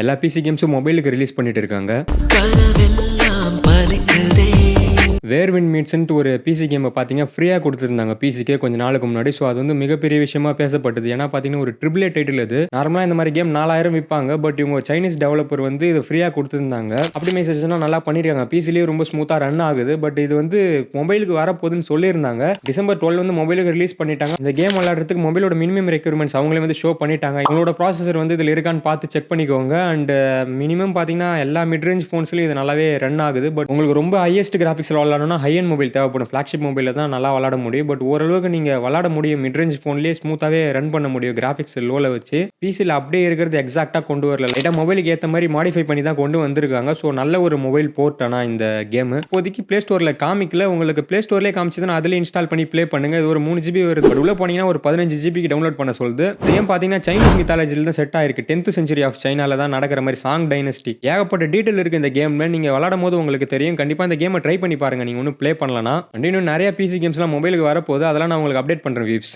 எல்லா பிசி கேம்ஸும் மொபைலுக்கு ரிலீஸ் பண்ணிட்டு இருக்காங்க. கனவெல்லாம் பலிக்குதே. வேர்வின் மீட்ஸ்ன்ட்டு ஒரு பிசி கேமை பார்த்தீங்க ஃப்ரீயா குடுத்துருந்தாங்க பிசிக்கே கொஞ்ச நாளுக்கு முன்னாடி. ஸோ அது வந்து மிகப்பெரிய விஷயமா பேசப்பட்டது. ஏன்னா பார்த்தீங்கன்னா, ஒரு ட்ரிபிள் ஏ டைட்டில் இது. நார்மலா இந்த மாரி கேம் 4000 விப்பாங்க. பட் இவங்க சைனீஸ் டெவலப்பர் வந்து இத ஃப்ரீயா குடுத்துருந்தாங்க. ஆப்டிமைசேஷன்லாம் நல்லா பண்ணியிருக்காங்க. பிசிலயே ரொம்ப ஸ்மூத்தா ரன் ஆகுது. பட் இது வந்து மொபைலுக்கு வரப்போகுதுன்னு சொல்லியிருந்தாங்க. டிசம்பர் 12 வந்து மொபைலுக்கு ரிலீஸ் பண்ணிட்டாங்க. இந்த கேம் விளையாடுறதுக்கு மொபைலோட மினிமம் ரெக்யர்மெண்ட்ஸ் அவங்களே வந்து ஷோ பண்ணிட்டாங்க. இவங்களோட ப்ராசஸர் வந்து இதில இருக்கான்னு பார்த்து செக் பண்ணிக்கோங்க. அண்ட் மினிமம் பார்த்தீங்கன்னா, எல்லா மிட் ரேஞ்ச் ஃபோன்ஸ்லயும் இது நல்லாவே ரன் ஆகுது. பட் உங்களுக்கு ரொம்ப ஹையஸ்ட் கிராபிக்ஸ்ல விளையாடணும்னா ஹை எண்ட் மொபைல் தேவைப்படும். ஃபிளாக்ஷிப் மொபைல்ல தான் நல்லா விளையாட முடியும். பட் ஓரளவுக்கு நீங்க விளையாட முடியும். மிட் ரேஞ்ச் ஃபோன்லயே ஸ்மூத்தாவே ரன் பண்ண முடியும். கிராபிக்ஸ் லோல வச்சு. பிசில அப்படியே இருக்கிறது எக்ஸாக்ட்டா கொண்டு வரல. லைட்டா மொபைலுக்கு ஏத்த மாரி மாடிஃபை பண்ணி தான் கொண்டு வந்திருக்காங்க. ஸோ நல்ல ஒரு மொபைல் போர்ட் ஆனா இந்த கேம். இப்போதைக்கு Play Storeல காமிக்கல. உங்களுக்கு Play Storeலயே காமிச்சதுன்னா அதிலயே இன்ஸ்டால் பண்ணி ப்ளே பண்ணுங்க. இது ஒரு 3 ஜிபி வருது. பட் உள்ள போனீங்கன்னா ஒரு 15 ஜிபிக்கு டவுன்லோட் பண்ண சொல்லுது. இந்த கேம் பார்த்தீங்கன்னா, சைனீஸ் மித்தாலஜில தான் செட் ஆயிருக்கு. 10th செஞ்சுரி ஆஃப் சைனால தான் நடக்கிற மாரி சாங் டைனஸ்டி. ஏகப்பட்ட டீடைல் இருக்கு இந்த கேம்ல. நீங்க விளையாடும்போது உங்களுக்கு தெரியும். கண்டிப்பா இந்த கேம ட்ரை பண்ணி பாருங்க. நீங்க இன்னும் ப்ளே பண்ணலனா. இன்னும் நெறைய பிசி கேம்ஸ்லாம் மொபைலுக்கு வரப்போகுது. அதெல்லாம் நான் உங்களுக்கு அப்டேட் பண்றேன் வீவ்ஸ்.